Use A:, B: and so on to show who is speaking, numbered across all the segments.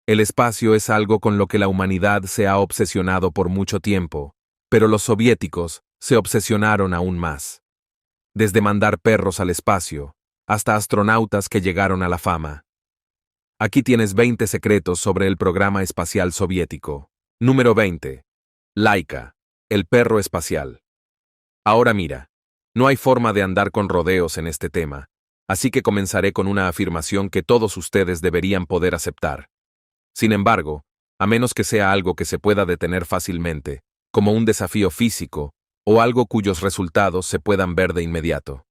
A: El espacio es algo con lo que la humanidad se ha obsesionado por mucho tiempo, pero los soviéticos se obsesionaron aún más. Desde mandar perros al espacio, hasta astronautas que llegaron a la fama. Aquí tienes 20 secretos sobre el programa espacial soviético. Número 20. Laika, el perro espacial. Ahora mira, no hay forma de andar con rodeos en este tema, así que comenzaré con una afirmación que todos ustedes deberían poder aceptar. Sin embargo, a menos que sea algo que se pueda detener fácilmente, como un desafío físico, o algo cuyos resultados se puedan ver de inmediato.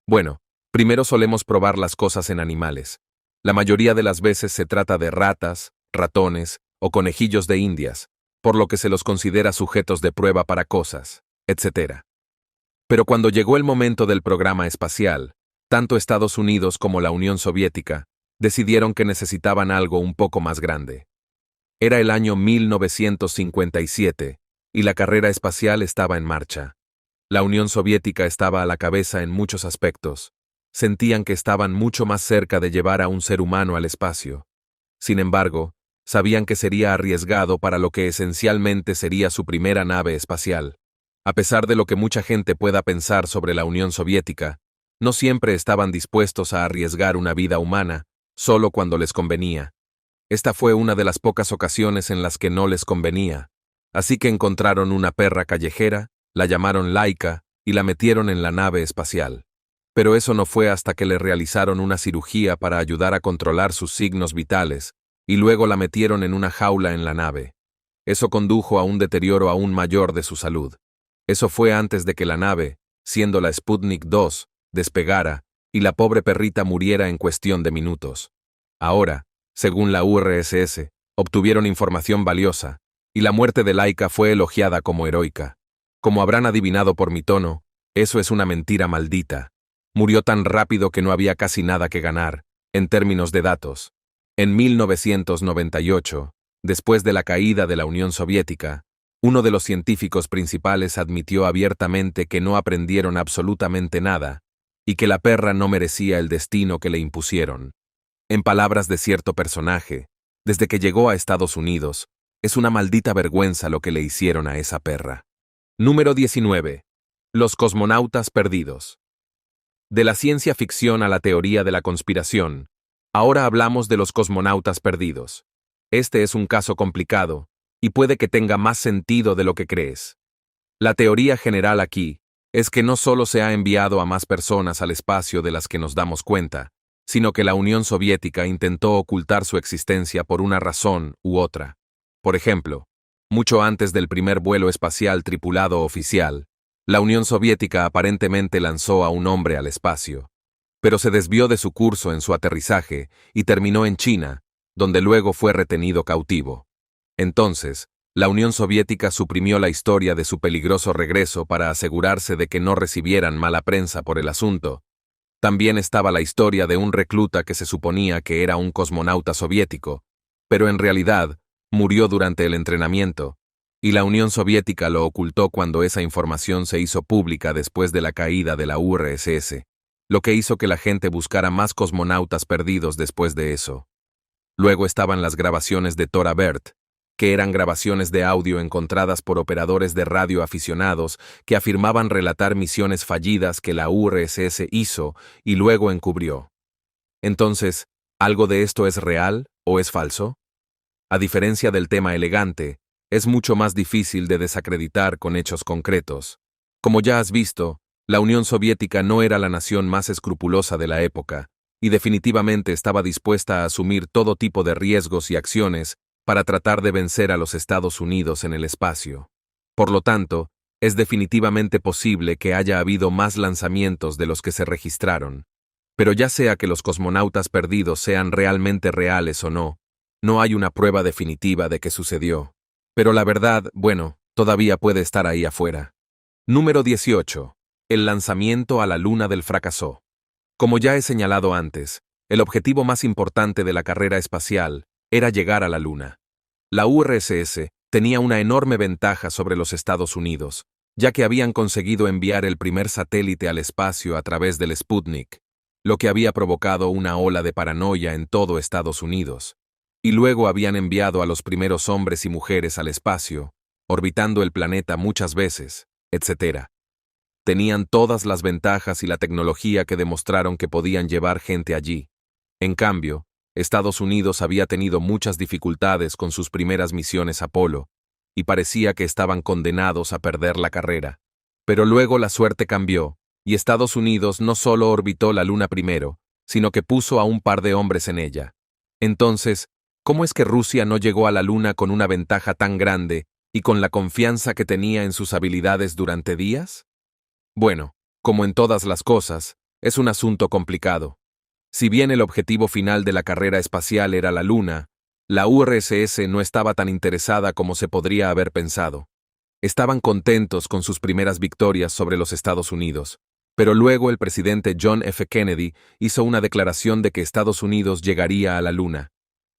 A: Bueno, primero solemos probar las cosas en animales. La mayoría de las veces se trata de ratas, ratones o conejillos de indias, por lo que se los considera sujetos de prueba para cosas, etc. Pero cuando llegó el momento del programa espacial, tanto Estados Unidos como la Unión Soviética decidieron que necesitaban algo un poco más grande. Era el año 1957 y la carrera espacial estaba en marcha. La Unión Soviética estaba a la cabeza en muchos aspectos. Sentían que estaban mucho más cerca de llevar a un ser humano al espacio. Sin embargo, sabían que sería arriesgado para lo que esencialmente sería su primera nave espacial. A pesar de lo que mucha gente pueda pensar sobre la Unión Soviética, no siempre estaban dispuestos a arriesgar una vida humana, solo cuando les convenía. Esta fue una de las pocas ocasiones en las que no les convenía. Así que encontraron una perra callejera, la llamaron Laika y la metieron en la nave espacial. Pero eso no fue hasta que le realizaron una cirugía para ayudar a controlar sus signos vitales, y luego la metieron en una jaula en la nave. Eso condujo a un deterioro aún mayor de su salud. Eso fue antes de que la nave, siendo la Sputnik 2, despegara, y la pobre perrita muriera en cuestión de minutos. Ahora, según la URSS, obtuvieron información valiosa, y la muerte de Laika fue elogiada como heroica. Como habrán adivinado por mi tono, eso es una mentira maldita. Murió tan rápido que no había casi nada que ganar, en términos de datos. En 1998, después de la caída de la Unión Soviética, uno de los científicos principales admitió abiertamente que no aprendieron absolutamente nada, y que la perra no merecía el destino que le impusieron. En palabras de cierto personaje, desde que llegó a Estados Unidos, es una maldita vergüenza lo que le hicieron a esa perra. Número 19. Los cosmonautas perdidos. De la ciencia ficción a la teoría de la conspiración, ahora hablamos de los cosmonautas perdidos. Este es un caso complicado, y puede que tenga más sentido de lo que crees. La teoría general aquí es que no solo se ha enviado a más personas al espacio de las que nos damos cuenta, sino que la Unión Soviética intentó ocultar su existencia por una razón u otra. Por ejemplo, mucho antes del primer vuelo espacial tripulado oficial, la Unión Soviética aparentemente lanzó a un hombre al espacio, pero se desvió de su curso en su aterrizaje y terminó en China, donde luego fue retenido cautivo. Entonces, la Unión Soviética suprimió la historia de su peligroso regreso para asegurarse de que no recibieran mala prensa por el asunto. También estaba la historia de un recluta que se suponía que era un cosmonauta soviético, pero en realidad murió durante el entrenamiento, y la Unión Soviética lo ocultó cuando esa información se hizo pública después de la caída de la URSS, lo que hizo que la gente buscara más cosmonautas perdidos después de eso. Luego estaban las grabaciones de Thora Bird, que eran grabaciones de audio encontradas por operadores de radio aficionados que afirmaban relatar misiones fallidas que la URSS hizo y luego encubrió. Entonces, ¿algo de esto es real o es falso? A diferencia del tema elegante, es mucho más difícil de desacreditar con hechos concretos. Como ya has visto, la Unión Soviética no era la nación más escrupulosa de la época, y definitivamente estaba dispuesta a asumir todo tipo de riesgos y acciones para tratar de vencer a los Estados Unidos en el espacio. Por lo tanto, es definitivamente posible que haya habido más lanzamientos de los que se registraron. Pero ya sea que los cosmonautas perdidos sean realmente reales o no, no hay una prueba definitiva de que sucedió. Pero la verdad, bueno, todavía puede estar ahí afuera. Número 18. El lanzamiento a la Luna del fracasó. Como ya he señalado antes, el objetivo más importante de la carrera espacial era llegar a la Luna. La URSS tenía una enorme ventaja sobre los Estados Unidos, ya que habían conseguido enviar el primer satélite al espacio a través del Sputnik, lo que había provocado una ola de paranoia en todo Estados Unidos. Y luego habían enviado a los primeros hombres y mujeres al espacio, orbitando el planeta muchas veces, etc. Tenían todas las ventajas y la tecnología que demostraron que podían llevar gente allí. En cambio, Estados Unidos había tenido muchas dificultades con sus primeras misiones Apolo, y parecía que estaban condenados a perder la carrera. Pero luego la suerte cambió, y Estados Unidos no solo orbitó la Luna primero, sino que puso a un par de hombres en ella. Entonces, ¿cómo es que Rusia no llegó a la Luna con una ventaja tan grande y con la confianza que tenía en sus habilidades durante días? Bueno, como en todas las cosas, es un asunto complicado. Si bien el objetivo final de la carrera espacial era la Luna, la URSS no estaba tan interesada como se podría haber pensado. Estaban contentos con sus primeras victorias sobre los Estados Unidos, pero luego el presidente John F. Kennedy hizo una declaración de que Estados Unidos llegaría a la Luna.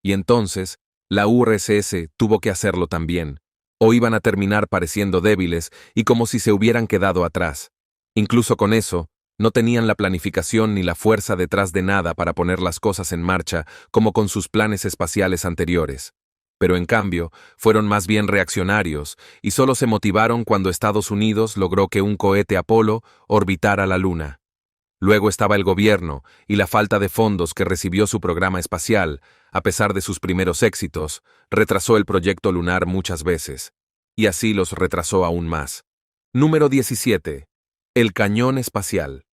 A: Y entonces, la URSS tuvo que hacerlo también, o iban a terminar pareciendo débiles y como si se hubieran quedado atrás. Incluso con eso, no tenían la planificación ni la fuerza detrás de nada para poner las cosas en marcha como con sus planes espaciales anteriores. Pero en cambio, fueron más bien reaccionarios y solo se motivaron cuando Estados Unidos logró que un cohete Apolo orbitara la Luna. Luego estaba el gobierno y la falta de fondos que recibió su programa espacial, a pesar de sus primeros éxitos, retrasó el proyecto lunar muchas veces. Y así los retrasó aún más. Número 17. El cañón espacial.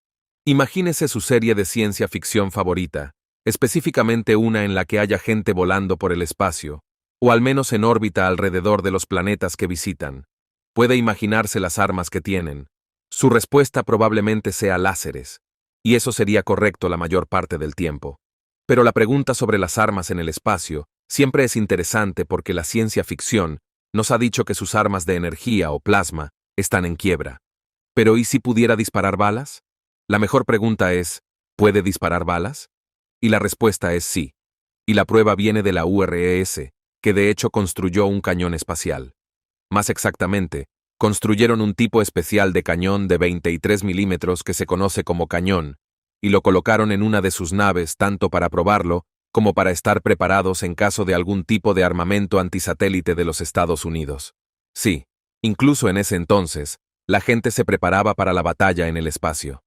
A: Imagínese su serie de ciencia ficción favorita, específicamente una en la que haya gente volando por el espacio, o al menos en órbita alrededor de los planetas que visitan. Puede imaginarse las armas que tienen. Su respuesta probablemente sea láseres, y eso sería correcto la mayor parte del tiempo. Pero la pregunta sobre las armas en el espacio siempre es interesante porque la ciencia ficción nos ha dicho que sus armas de energía o plasma están en quiebra. Pero ¿y si pudiera disparar balas? La mejor pregunta es, ¿puede disparar balas? Y la respuesta es sí. Y la prueba viene de la URSS, que de hecho construyó un cañón espacial. Más exactamente, construyeron un tipo especial de cañón de 23 milímetros que se conoce como cañón, y lo colocaron en una de sus naves tanto para probarlo como para estar preparados en caso de algún tipo de armamento antisatélite de los Estados Unidos. Sí, incluso en ese entonces, la gente se preparaba para la batalla en el espacio.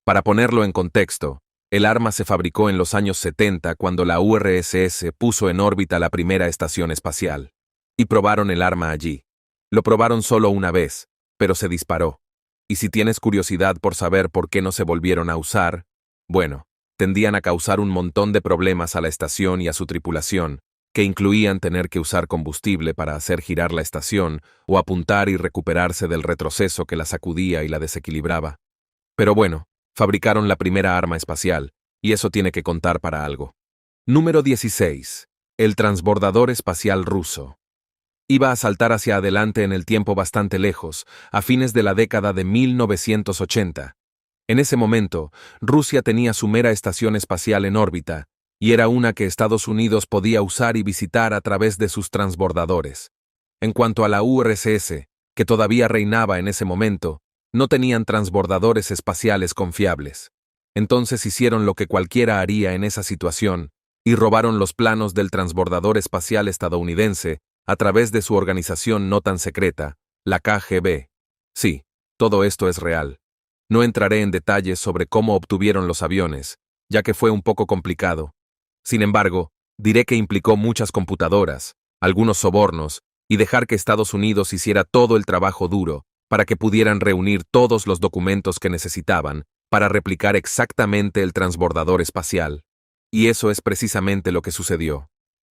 A: Para ponerlo en contexto, el arma se fabricó en los años 70 cuando la URSS puso en órbita la primera estación espacial. Y probaron el arma allí. Lo probaron solo una vez, pero se disparó. Y si tienes curiosidad por saber por qué no se volvieron a usar, bueno, tendían a causar un montón de problemas a la estación y a su tripulación, que incluían tener que usar combustible para hacer girar la estación o apuntar y recuperarse del retroceso que la sacudía y la desequilibraba. Pero bueno, fabricaron la primera arma espacial, y eso tiene que contar para algo. Número 16. El transbordador espacial ruso. Iba a saltar hacia adelante en el tiempo bastante lejos, a fines de la década de 1980. En ese momento, Rusia tenía su mera estación espacial en órbita, y era una que Estados Unidos podía usar y visitar a través de sus transbordadores. En cuanto a la URSS, que todavía reinaba en ese momento, no tenían transbordadores espaciales confiables. Entonces hicieron lo que cualquiera haría en esa situación, y robaron los planos del transbordador espacial estadounidense a través de su organización no tan secreta, la KGB. Sí, todo esto es real. No entraré en detalles sobre cómo obtuvieron los aviones, ya que fue un poco complicado. Sin embargo, diré que implicó muchas computadoras, algunos sobornos, y dejar que Estados Unidos hiciera todo el trabajo duro para que pudieran reunir todos los documentos que necesitaban para replicar exactamente el transbordador espacial. Y eso es precisamente lo que sucedió.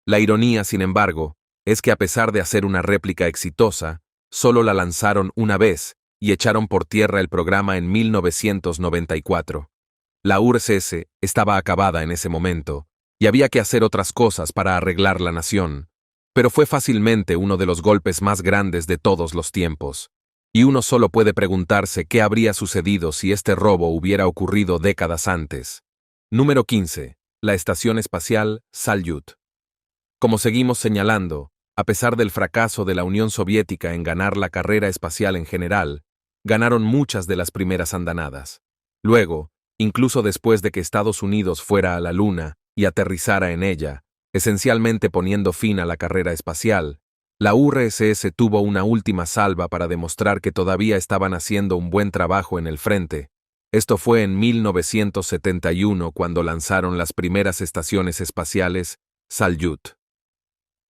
A: La ironía, sin embargo, es que a pesar de hacer una réplica exitosa, solo la lanzaron una vez y echaron por tierra el programa en 1994. La URSS estaba acabada en ese momento, y había que hacer otras cosas para arreglar la nación, pero fue fácilmente uno de los golpes más grandes de todos los tiempos. Y uno solo puede preguntarse qué habría sucedido si este robo hubiera ocurrido décadas antes. Número 15. La Estación Espacial Salyut. Como seguimos señalando, a pesar del fracaso de la Unión Soviética en ganar la carrera espacial en general, ganaron muchas de las primeras andanadas. Luego, incluso después de que Estados Unidos fuera a la Luna y aterrizara en ella, esencialmente poniendo fin a la carrera espacial. La URSS tuvo una última salva para demostrar que todavía estaban haciendo un buen trabajo en el frente. Esto fue en 1971 cuando lanzaron las primeras estaciones espaciales Salyut.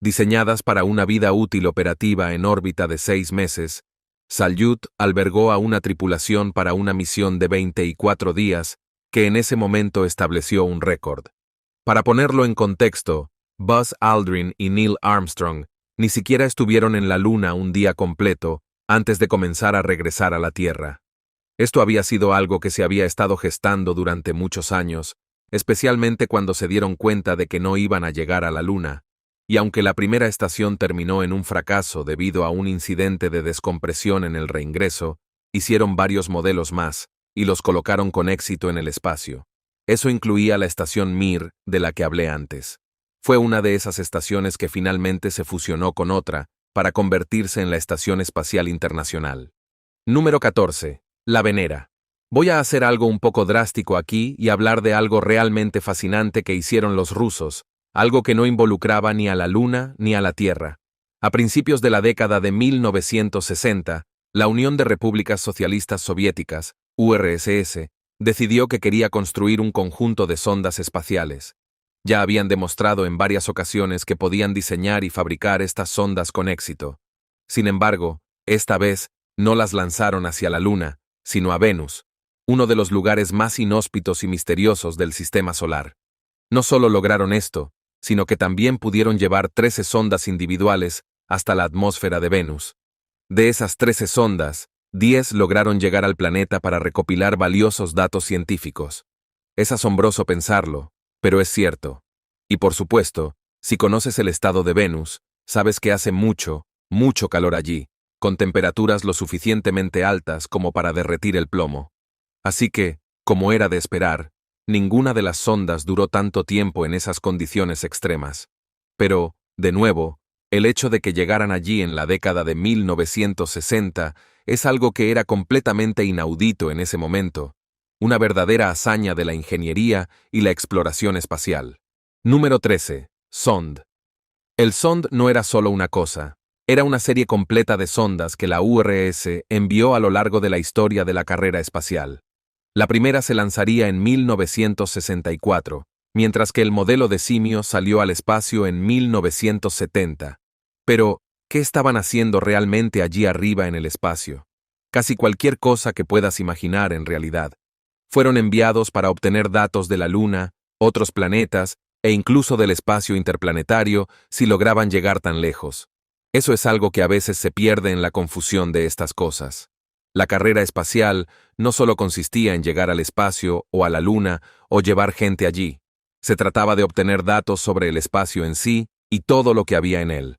A: Diseñadas para una vida útil operativa en órbita de 6 meses, Salyut albergó a una tripulación para una misión de 24 días que en ese momento estableció un récord. Para ponerlo en contexto, Buzz Aldrin y Neil Armstrong ni siquiera estuvieron en la Luna un día completo antes de comenzar a regresar a la Tierra. Esto había sido algo que se había estado gestando durante muchos años, especialmente cuando se dieron cuenta de que no iban a llegar a la Luna. Y aunque la primera estación terminó en un fracaso debido a un incidente de descompresión en el reingreso, hicieron varios modelos más y los colocaron con éxito en el espacio. Eso incluía la estación Mir, de la que hablé antes. Fue una de esas estaciones que finalmente se fusionó con otra para convertirse en la Estación Espacial Internacional. Número 14. La Venera. Voy a hacer algo un poco drástico aquí y hablar de algo realmente fascinante que hicieron los rusos, algo que no involucraba ni a la Luna ni a la Tierra. A principios de la década de 1960, la Unión de Repúblicas Socialistas Soviéticas, URSS, decidió que quería construir un conjunto de sondas espaciales. Ya habían demostrado en varias ocasiones que podían diseñar y fabricar estas sondas con éxito. Sin embargo, esta vez no las lanzaron hacia la Luna, sino a Venus, uno de los lugares más inhóspitos y misteriosos del sistema solar. No solo lograron esto, sino que también pudieron llevar 13 sondas individuales hasta la atmósfera de Venus. De esas 13 sondas, 10 lograron llegar al planeta para recopilar valiosos datos científicos. Es asombroso pensarlo, pero es cierto. Y por supuesto, si conoces el estado de Venus, sabes que hace mucho, mucho calor allí, con temperaturas lo suficientemente altas como para derretir el plomo. Así que, como era de esperar, ninguna de las sondas duró tanto tiempo en esas condiciones extremas. Pero, de nuevo, el hecho de que llegaran allí en la década de 1960 es algo que era completamente inaudito en ese momento, una verdadera hazaña de la ingeniería y la exploración espacial. Número 13. Sond. El Sond no era solo una cosa, era una serie completa de sondas que la URSS envió a lo largo de la historia de la carrera espacial. La primera se lanzaría en 1964, mientras que el modelo de simio salió al espacio en 1970. Pero, ¿qué estaban haciendo realmente allí arriba en el espacio? Casi cualquier cosa que puedas imaginar en realidad. Fueron enviados para obtener datos de la Luna, otros planetas e incluso del espacio interplanetario si lograban llegar tan lejos. Eso es algo que a veces se pierde en la confusión de estas cosas. La carrera espacial no solo consistía en llegar al espacio o a la Luna o llevar gente allí. Se trataba de obtener datos sobre el espacio en sí y todo lo que había en él.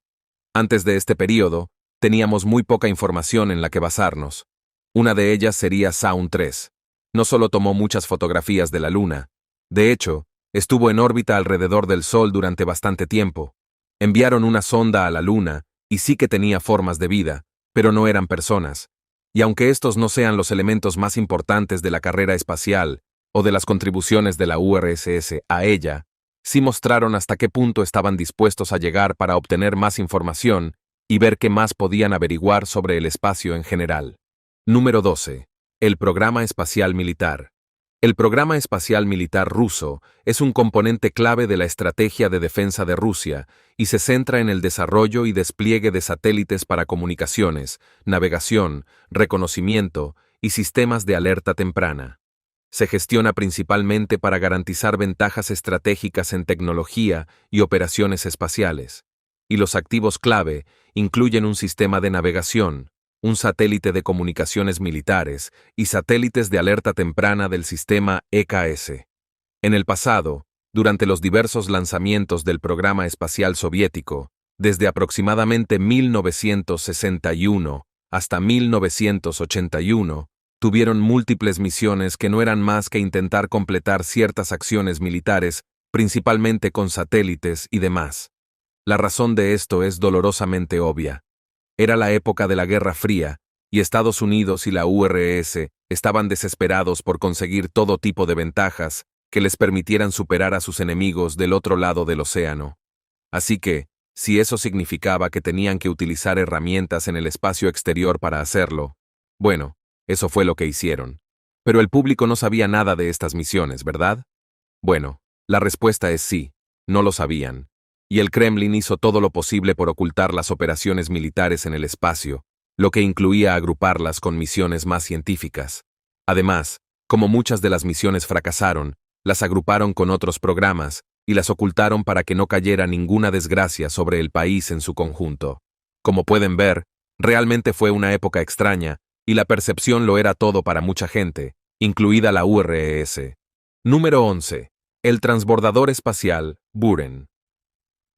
A: Antes de este período, teníamos muy poca información en la que basarnos. Una de ellas sería Sound 3. No solo tomó muchas fotografías de la Luna. De hecho, estuvo en órbita alrededor del Sol durante bastante tiempo. Enviaron una sonda a la Luna y sí que tenía formas de vida, pero no eran personas. Y aunque estos no sean los elementos más importantes de la carrera espacial o de las contribuciones de la URSS a ella, sí mostraron hasta qué punto estaban dispuestos a llegar para obtener más información y ver qué más podían averiguar sobre el espacio en general. Número 12. El Programa Espacial Militar. El Programa Espacial Militar ruso es un componente clave de la estrategia de defensa de Rusia y se centra en el desarrollo y despliegue de satélites para comunicaciones, navegación, reconocimiento y sistemas de alerta temprana. Se gestiona principalmente para garantizar ventajas estratégicas en tecnología y operaciones espaciales, y los activos clave incluyen un sistema de navegación, un satélite de comunicaciones militares y satélites de alerta temprana del sistema EKS. En el pasado, durante los diversos lanzamientos del programa espacial soviético, desde aproximadamente 1961 hasta 1981, tuvieron múltiples misiones que no eran más que intentar completar ciertas acciones militares, principalmente con satélites y demás. La razón de esto es dolorosamente obvia. Era la época de la Guerra Fría, y Estados Unidos y la URSS estaban desesperados por conseguir todo tipo de ventajas que les permitieran superar a sus enemigos del otro lado del océano. Así que, si eso significaba que tenían que utilizar herramientas en el espacio exterior para hacerlo, bueno, eso fue lo que hicieron. Pero el público no sabía nada de estas misiones, ¿verdad? Bueno, la respuesta es sí, no lo sabían. Y el Kremlin hizo todo lo posible por ocultar las operaciones militares en el espacio, lo que incluía agruparlas con misiones más científicas. Además, como muchas de las misiones fracasaron, las agruparon con otros programas y las ocultaron para que no cayera ninguna desgracia sobre el país en su conjunto. Como pueden ver, realmente fue una época extraña, y la percepción lo era todo para mucha gente, incluida la URSS. Número 11. El transbordador espacial, Buran.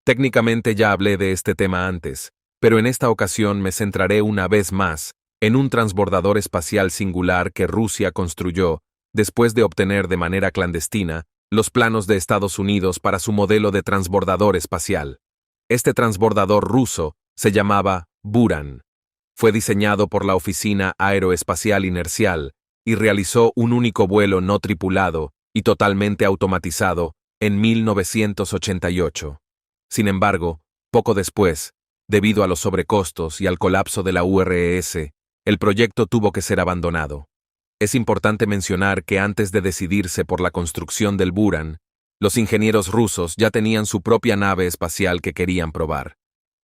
A: Técnicamente ya hablé de este tema antes, pero en esta ocasión me centraré una vez más en un transbordador espacial singular que Rusia construyó después de obtener de manera clandestina los planos de Estados Unidos para su modelo de transbordador espacial. Este transbordador ruso se llamaba Buran. Fue diseñado por la Oficina Aeroespacial Inercial y realizó un único vuelo no tripulado y totalmente automatizado en 1988. Sin embargo, poco después, debido a los sobrecostos y al colapso de la URSS, el proyecto tuvo que ser abandonado. Es importante mencionar que antes de decidirse por la construcción del Buran, los ingenieros rusos ya tenían su propia nave espacial que querían probar.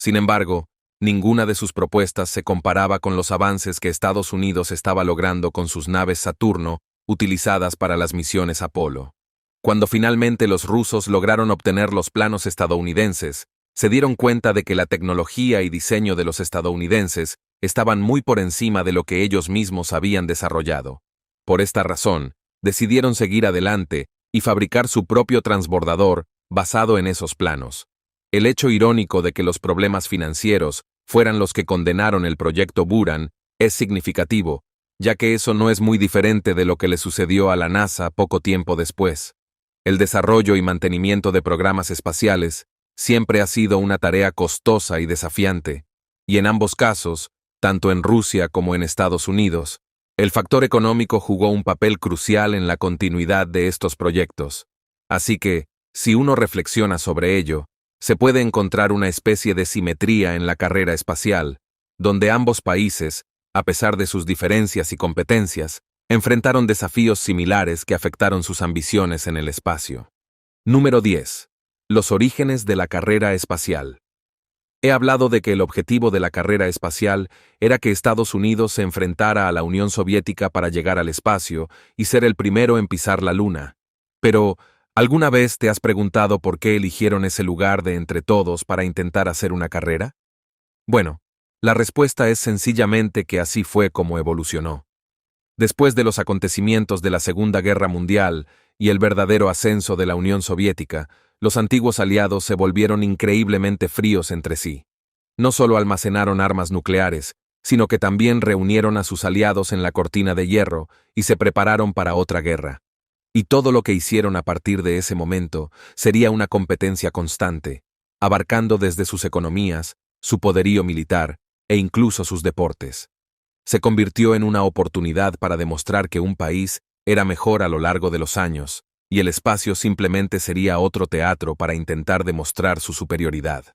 A: Sin embargo, ninguna de sus propuestas se comparaba con los avances que Estados Unidos estaba logrando con sus naves Saturno, utilizadas para las misiones Apolo. Cuando finalmente los rusos lograron obtener los planos estadounidenses, se dieron cuenta de que la tecnología y diseño de los estadounidenses estaban muy por encima de lo que ellos mismos habían desarrollado. Por esta razón, decidieron seguir adelante y fabricar su propio transbordador basado en esos planos. El hecho irónico de que los problemas financieros fueran los que condenaron el proyecto Buran es significativo, ya que eso no es muy diferente de lo que le sucedió a la NASA poco tiempo después. El desarrollo y mantenimiento de programas espaciales siempre ha sido una tarea costosa y desafiante, y en ambos casos, tanto en Rusia como en Estados Unidos, el factor económico jugó un papel crucial en la continuidad de estos proyectos. Así que, si uno reflexiona sobre ello, se puede encontrar una especie de simetría en la carrera espacial, donde ambos países, a pesar de sus diferencias y competencias, enfrentaron desafíos similares que afectaron sus ambiciones en el espacio. Número 10. Los orígenes de la carrera espacial. He hablado de que el objetivo de la carrera espacial era que Estados Unidos se enfrentara a la Unión Soviética para llegar al espacio y ser el primero en pisar la Luna. Pero, ¿alguna vez te has preguntado por qué eligieron ese lugar de entre todos para intentar hacer una carrera? Bueno, la respuesta es sencillamente que así fue como evolucionó. Después de los acontecimientos de la Segunda Guerra Mundial y el verdadero ascenso de la Unión Soviética, los antiguos aliados se volvieron increíblemente fríos entre sí. No solo almacenaron armas nucleares, sino que también reunieron a sus aliados en la cortina de hierro y se prepararon para otra guerra. Y todo lo que hicieron a partir de ese momento sería una competencia constante, abarcando desde sus economías, su poderío militar e incluso sus deportes. Se convirtió en una oportunidad para demostrar que un país era mejor a lo largo de los años, y el espacio simplemente sería otro teatro para intentar demostrar su superioridad.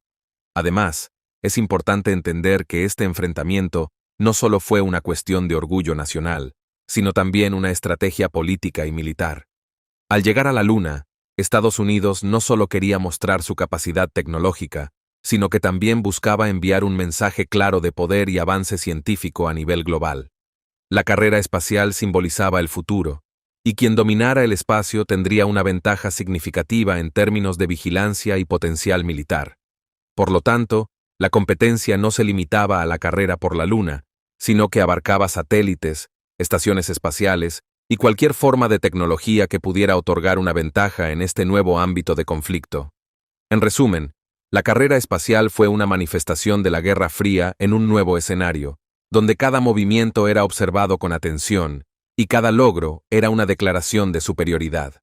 A: Además, es importante entender que este enfrentamiento no solo fue una cuestión de orgullo nacional, sino también una estrategia política y militar. Al llegar a la Luna, Estados Unidos no solo quería mostrar su capacidad tecnológica, sino que también buscaba enviar un mensaje claro de poder y avance científico a nivel global. La carrera espacial simbolizaba el futuro, y quien dominara el espacio tendría una ventaja significativa en términos de vigilancia y potencial militar. Por lo tanto, la competencia no se limitaba a la carrera por la Luna, sino que abarcaba satélites, estaciones espaciales y cualquier forma de tecnología que pudiera otorgar una ventaja en este nuevo ámbito de conflicto. En resumen, la carrera espacial fue una manifestación de la Guerra Fría en un nuevo escenario, donde cada movimiento era observado con atención, y cada logro era una declaración de superioridad.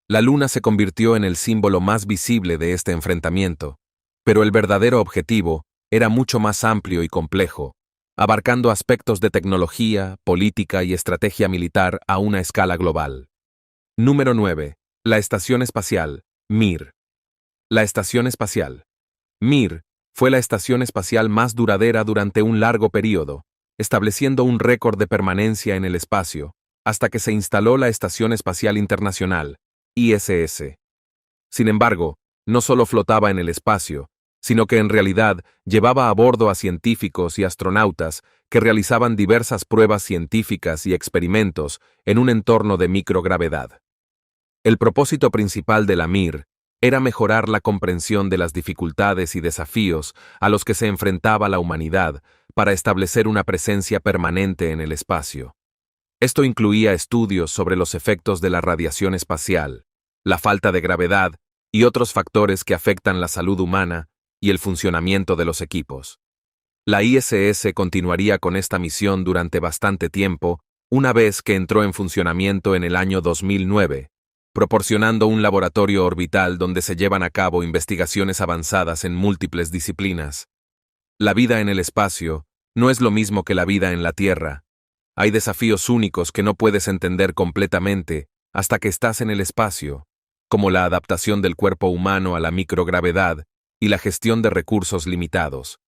A: La Luna se convirtió en el símbolo más visible de este enfrentamiento, pero el verdadero objetivo era mucho más amplio y complejo, abarcando aspectos de tecnología, política y estrategia militar a una escala global. Número 9. La Estación Espacial, Mir. La estación espacial. Mir fue la estación espacial más duradera durante un largo período, estableciendo un récord de permanencia en el espacio, hasta que se instaló la Estación Espacial Internacional, ISS. Sin embargo, no solo flotaba en el espacio, sino que en realidad llevaba a bordo a científicos y astronautas que realizaban diversas pruebas científicas y experimentos en un entorno de microgravedad. El propósito principal de la Mir era mejorar la comprensión de las dificultades y desafíos a los que se enfrentaba la humanidad para establecer una presencia permanente en el espacio. Esto incluía estudios sobre los efectos de la radiación espacial, la falta de gravedad y otros factores que afectan la salud humana y el funcionamiento de los equipos. La ISS continuaría con esta misión durante bastante tiempo, una vez que entró en funcionamiento en el año 2009, proporcionando un laboratorio orbital donde se llevan a cabo investigaciones avanzadas en múltiples disciplinas. La vida en el espacio no es lo mismo que la vida en la Tierra. Hay desafíos únicos que no puedes entender completamente hasta que estás en el espacio, como la adaptación del cuerpo humano a la microgravedad y la gestión de recursos limitados.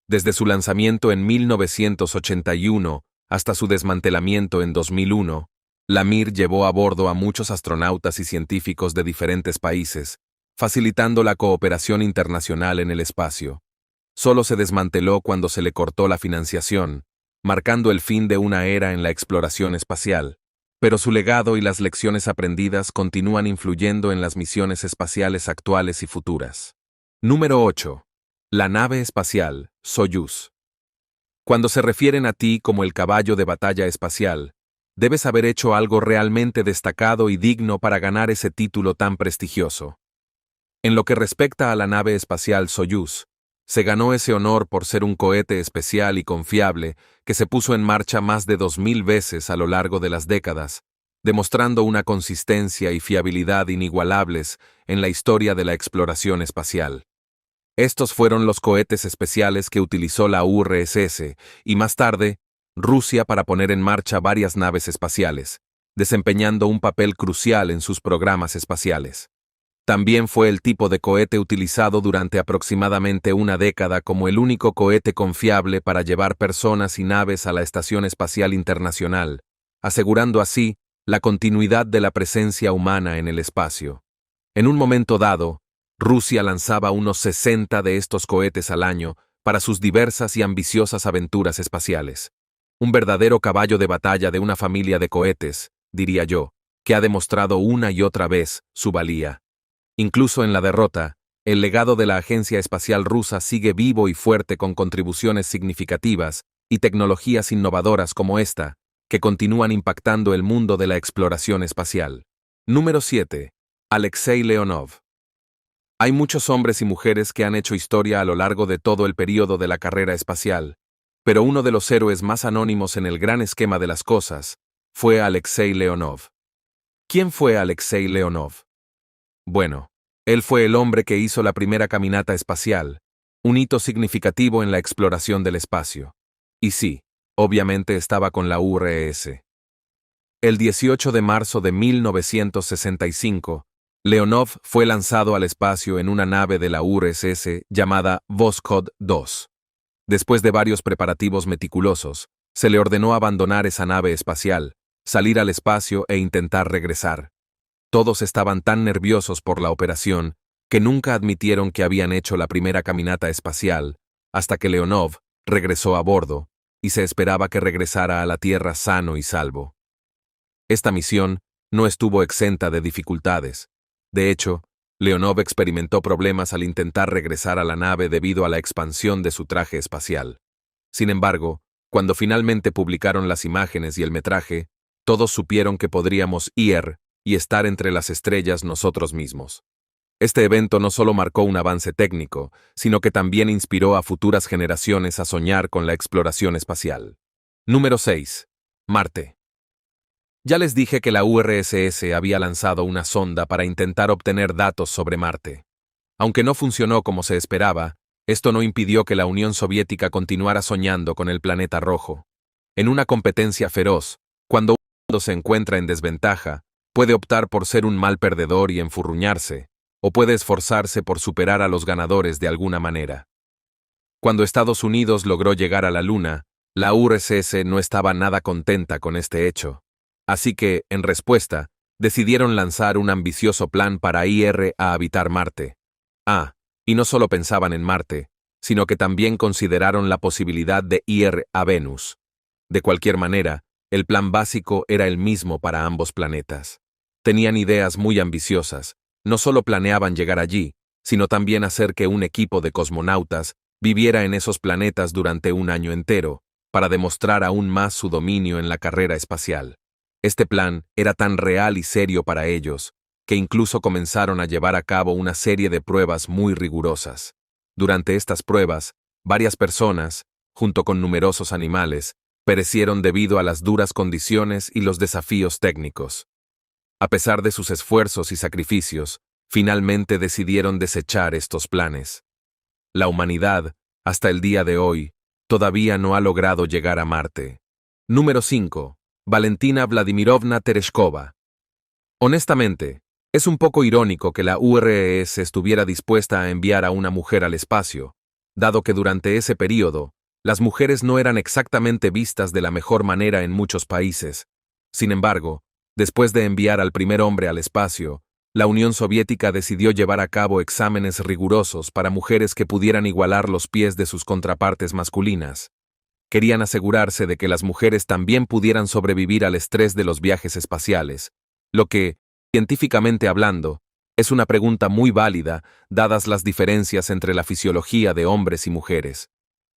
A: Desde su lanzamiento en 1981 hasta su desmantelamiento en 2001, la Mir llevó a bordo a muchos astronautas y científicos de diferentes países, facilitando la cooperación internacional en el espacio. Solo se desmanteló cuando se le cortó la financiación, marcando el fin de una era en la exploración espacial, pero su legado y las lecciones aprendidas continúan influyendo en las misiones espaciales actuales y futuras. Número 8. La nave espacial, Soyuz. Cuando se refieren a ti como el caballo de batalla espacial, debes haber hecho algo realmente destacado y digno para ganar ese título tan prestigioso. En lo que respecta a la nave espacial Soyuz, se ganó ese honor por ser un cohete especial y confiable que se puso en marcha más de 2000 veces a lo largo de las décadas, demostrando una consistencia y fiabilidad inigualables en la historia de la exploración espacial. Estos fueron los cohetes especiales que utilizó la URSS y más tarde, Rusia para poner en marcha varias naves espaciales, desempeñando un papel crucial en sus programas espaciales. También fue el tipo de cohete utilizado durante aproximadamente una década como el único cohete confiable para llevar personas y naves a la Estación Espacial Internacional, asegurando así la continuidad de la presencia humana en el espacio. En un momento dado, Rusia lanzaba unos 60 de estos cohetes al año para sus diversas y ambiciosas aventuras espaciales. Un verdadero caballo de batalla de una familia de cohetes, diría yo, que ha demostrado una y otra vez su valía. Incluso en la derrota, el legado de la Agencia Espacial Rusa sigue vivo y fuerte con contribuciones significativas y tecnologías innovadoras como esta, que continúan impactando el mundo de la exploración espacial. Número 7. Alexei Leonov. Hay muchos hombres y mujeres que han hecho historia a lo largo de todo el período de la carrera espacial, pero uno de los héroes más anónimos en el gran esquema de las cosas fue Alexei Leonov. ¿Quién fue Alexei Leonov? Bueno, él fue el hombre que hizo la primera caminata espacial, un hito significativo en la exploración del espacio. Y sí, obviamente estaba con la URSS. El 18 de marzo de 1965, Leonov fue lanzado al espacio en una nave de la URSS llamada Voskhod 2. Después de varios preparativos meticulosos, se le ordenó abandonar esa nave espacial, salir al espacio e intentar regresar. Todos estaban tan nerviosos por la operación que nunca admitieron que habían hecho la primera caminata espacial, hasta que Leonov regresó a bordo, y se esperaba que regresara a la Tierra sano y salvo. Esta misión no estuvo exenta de dificultades. De hecho, Leonov experimentó problemas al intentar regresar a la nave debido a la expansión de su traje espacial. Sin embargo, cuando finalmente publicaron las imágenes y el metraje, todos supieron que podríamos ir y estar entre las estrellas nosotros mismos. Este evento no solo marcó un avance técnico, sino que también inspiró a futuras generaciones a soñar con la exploración espacial. Número 6. Marte. Ya les dije que la URSS había lanzado una sonda para intentar obtener datos sobre Marte. Aunque no funcionó como se esperaba, esto no impidió que la Unión Soviética continuara soñando con el planeta rojo. En una competencia feroz, cuando uno se encuentra en desventaja, puede optar por ser un mal perdedor y enfurruñarse, o puede esforzarse por superar a los ganadores de alguna manera. Cuando Estados Unidos logró llegar a la Luna, la URSS no estaba nada contenta con este hecho. Así que, en respuesta, decidieron lanzar un ambicioso plan para ir a habitar Marte. Y no solo pensaban en Marte, sino que también consideraron la posibilidad de ir a Venus. De cualquier manera, el plan básico era el mismo para ambos planetas. Tenían ideas muy ambiciosas. No solo planeaban llegar allí, sino también hacer que un equipo de cosmonautas viviera en esos planetas durante un año entero, para demostrar aún más su dominio en la carrera espacial. Este plan era tan real y serio para ellos, que incluso comenzaron a llevar a cabo una serie de pruebas muy rigurosas. Durante estas pruebas, varias personas, junto con numerosos animales, perecieron debido a las duras condiciones y los desafíos técnicos. A pesar de sus esfuerzos y sacrificios, finalmente decidieron desechar estos planes. La humanidad, hasta el día de hoy, todavía no ha logrado llegar a Marte. Número 5. Valentina Vladimirovna Tereshkova. Honestamente, es un poco irónico que la URSS estuviera dispuesta a enviar a una mujer al espacio, dado que durante ese período, las mujeres no eran exactamente vistas de la mejor manera en muchos países. Sin embargo, después de enviar al primer hombre al espacio, la Unión Soviética decidió llevar a cabo exámenes rigurosos para mujeres que pudieran igualar los pies de sus contrapartes masculinas. Querían asegurarse de que las mujeres también pudieran sobrevivir al estrés de los viajes espaciales, lo que, científicamente hablando, es una pregunta muy válida, dadas las diferencias entre la fisiología de hombres y mujeres.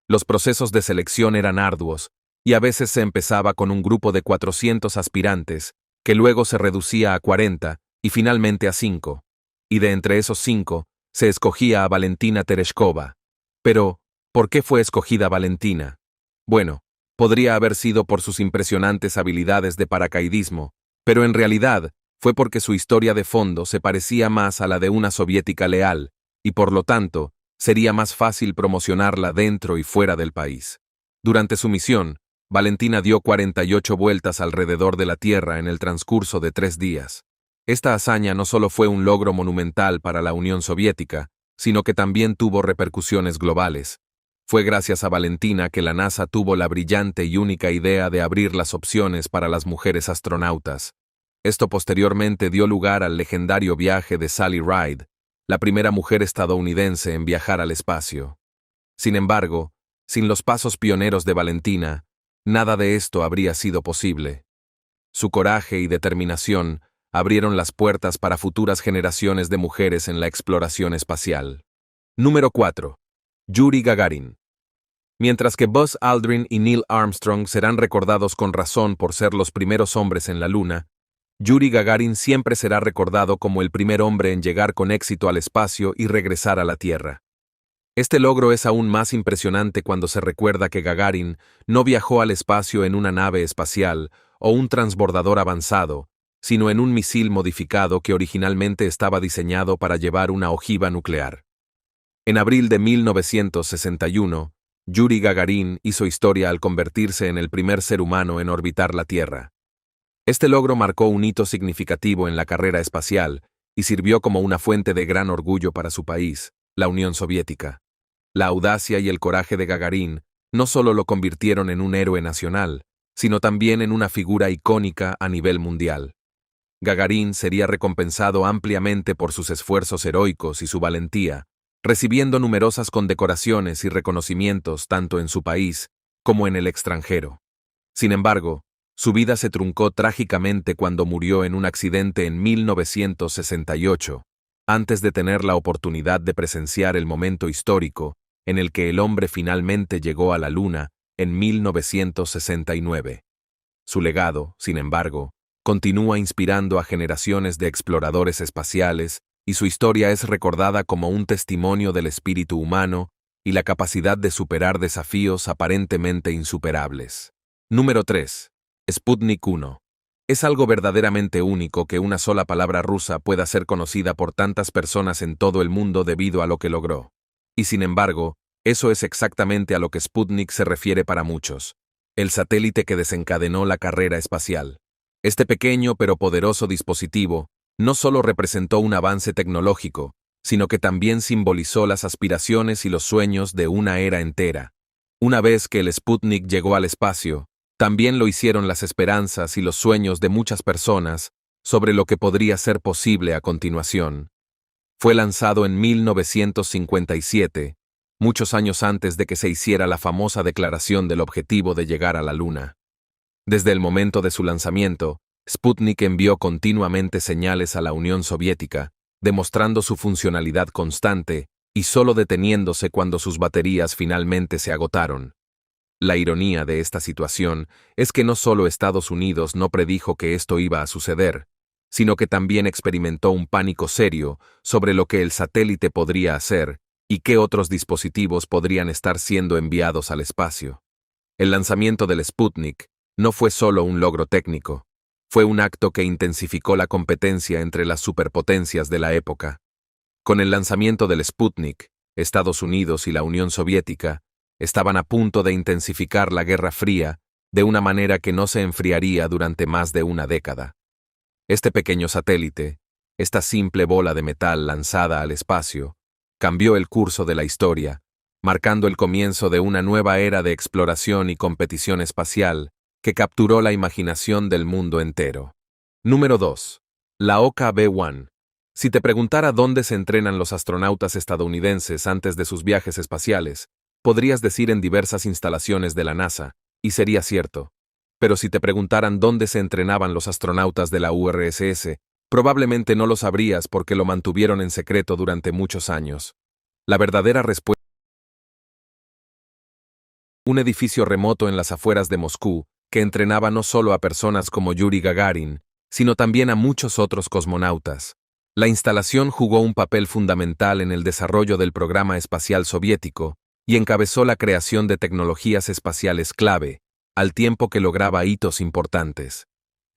A: Los procesos de selección eran arduos, y a veces se empezaba con un grupo de 400 aspirantes, que luego se reducía a 40 y finalmente a 5, y de entre esos 5, se escogía a Valentina Tereshkova. Pero, ¿por qué fue escogida Valentina? Bueno, podría haber sido por sus impresionantes habilidades de paracaidismo, pero en realidad fue porque su historia de fondo se parecía más a la de una soviética leal, y por lo tanto, sería más fácil promocionarla dentro y fuera del país. Durante su misión, Valentina dio 48 vueltas alrededor de la Tierra en el transcurso de 3 días. Esta hazaña no solo fue un logro monumental para la Unión Soviética, sino que también tuvo repercusiones globales. Fue gracias a Valentina que la NASA tuvo la brillante y única idea de abrir las opciones para las mujeres astronautas. Esto posteriormente dio lugar al legendario viaje de Sally Ride, la primera mujer estadounidense en viajar al espacio. Sin embargo, sin los pasos pioneros de Valentina, nada de esto habría sido posible. Su coraje y determinación abrieron las puertas para futuras generaciones de mujeres en la exploración espacial. Número 4. Yuri Gagarin. Mientras que Buzz Aldrin y Neil Armstrong serán recordados con razón por ser los primeros hombres en la Luna, Yuri Gagarin siempre será recordado como el primer hombre en llegar con éxito al espacio y regresar a la Tierra. Este logro es aún más impresionante cuando se recuerda que Gagarin no viajó al espacio en una nave espacial o un transbordador avanzado, sino en un misil modificado que originalmente estaba diseñado para llevar una ojiva nuclear. En abril de 1961, Yuri Gagarin hizo historia al convertirse en el primer ser humano en orbitar la Tierra. Este logro marcó un hito significativo en la carrera espacial y sirvió como una fuente de gran orgullo para su país, la Unión Soviética. La audacia y el coraje de Gagarin no solo lo convirtieron en un héroe nacional, sino también en una figura icónica a nivel mundial. Gagarin sería recompensado ampliamente por sus esfuerzos heroicos y su valentía, recibiendo numerosas condecoraciones y reconocimientos tanto en su país como en el extranjero. Sin embargo, su vida se truncó trágicamente cuando murió en un accidente en 1968, antes de tener la oportunidad de presenciar el momento histórico en el que el hombre finalmente llegó a la Luna en 1969. Su legado, sin embargo, continúa inspirando a generaciones de exploradores espaciales y su historia es recordada como un testimonio del espíritu humano y la capacidad de superar desafíos aparentemente insuperables. Número 3. Sputnik 1. Es algo verdaderamente único que una sola palabra rusa pueda ser conocida por tantas personas en todo el mundo debido a lo que logró. Y sin embargo, eso es exactamente a lo que Sputnik se refiere para muchos. El satélite que desencadenó la carrera espacial. Este pequeño pero poderoso dispositivo no solo representó un avance tecnológico, sino que también simbolizó las aspiraciones y los sueños de una era entera. Una vez que el Sputnik llegó al espacio, también lo hicieron las esperanzas y los sueños de muchas personas sobre lo que podría ser posible a continuación. Fue lanzado en 1957, muchos años antes de que se hiciera la famosa declaración del objetivo de llegar a la Luna. Desde el momento de su lanzamiento, Sputnik envió continuamente señales a la Unión Soviética, demostrando su funcionalidad constante y solo deteniéndose cuando sus baterías finalmente se agotaron. La ironía de esta situación es que no solo Estados Unidos no predijo que esto iba a suceder, sino que también experimentó un pánico serio sobre lo que el satélite podría hacer y qué otros dispositivos podrían estar siendo enviados al espacio. El lanzamiento del Sputnik no fue solo un logro técnico, fue un acto que intensificó la competencia entre las superpotencias de la época. Con el lanzamiento del Sputnik, Estados Unidos y la Unión Soviética estaban a punto de intensificar la Guerra Fría de una manera que no se enfriaría durante más de una década. Este pequeño satélite, esta simple bola de metal lanzada al espacio, cambió el curso de la historia, marcando el comienzo de una nueva era de exploración y competición espacial que capturó la imaginación del mundo entero. Número 2. La OKB-1. Si te preguntara dónde se entrenan los astronautas estadounidenses antes de sus viajes espaciales, podrías decir en diversas instalaciones de la NASA, y sería cierto. Pero si te preguntaran dónde se entrenaban los astronautas de la URSS, probablemente no lo sabrías porque lo mantuvieron en secreto durante muchos años. La verdadera respuesta es un edificio remoto en las afueras de Moscú que entrenaba no solo a personas como Yuri Gagarin, sino también a muchos otros cosmonautas. La instalación jugó un papel fundamental en el desarrollo del programa espacial soviético y encabezó la creación de tecnologías espaciales clave, al tiempo que lograba hitos importantes.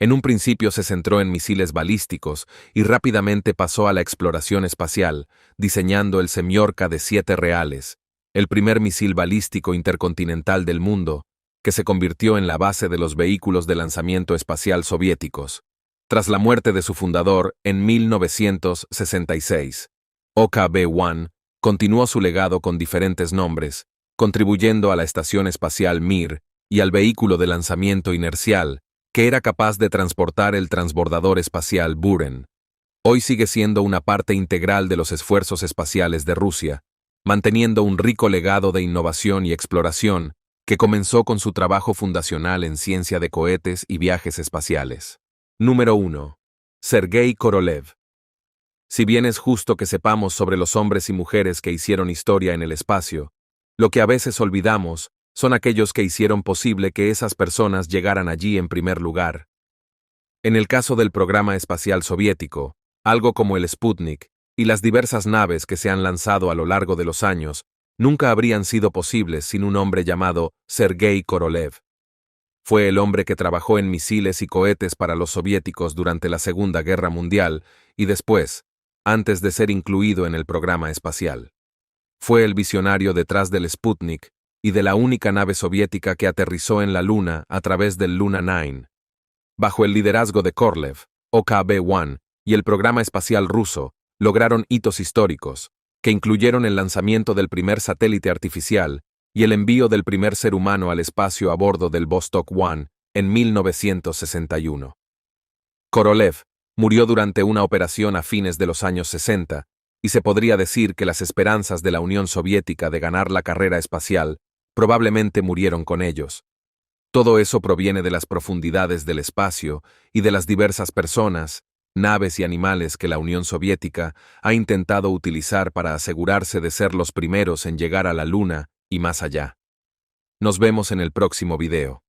A: En un principio se centró en misiles balísticos y rápidamente pasó a la exploración espacial, diseñando el Semyorka de 7 reales, el primer misil balístico intercontinental del mundo, que se convirtió en la base de los vehículos de lanzamiento espacial soviéticos. Tras la muerte de su fundador en 1966, OKB-1 continuó su legado con diferentes nombres, contribuyendo a la Estación Espacial Mir y al vehículo de lanzamiento inercial, que era capaz de transportar el transbordador espacial Buran. Hoy sigue siendo una parte integral de los esfuerzos espaciales de Rusia, manteniendo un rico legado de innovación y exploración que comenzó con su trabajo fundacional en ciencia de cohetes y viajes espaciales. Número 1. Sergei Korolev. Si bien es justo que sepamos sobre los hombres y mujeres que hicieron historia en el espacio, lo que a veces olvidamos son aquellos que hicieron posible que esas personas llegaran allí en primer lugar. En el caso del programa espacial soviético, algo como el Sputnik y las diversas naves que se han lanzado a lo largo de los años nunca habrían sido posibles sin un hombre llamado Sergei Korolev. Fue el hombre que trabajó en misiles y cohetes para los soviéticos durante la Segunda Guerra Mundial y después, antes de ser incluido en el programa espacial. Fue el visionario detrás del Sputnik y de la única nave soviética que aterrizó en la Luna a través del Luna 9. Bajo el liderazgo de Korolev, OKB-1 y el programa espacial ruso lograron hitos históricos, que incluyeron el lanzamiento del primer satélite artificial y el envío del primer ser humano al espacio a bordo del Vostok 1 en 1961. Korolev murió durante una operación a fines de los años 60, y se podría decir que las esperanzas de la Unión Soviética de ganar la carrera espacial probablemente murieron con ellos. Todo eso proviene de las profundidades del espacio y de las diversas personas, naves y animales que la Unión Soviética ha intentado utilizar para asegurarse de ser los primeros en llegar a la Luna y más allá. Nos vemos en el próximo video.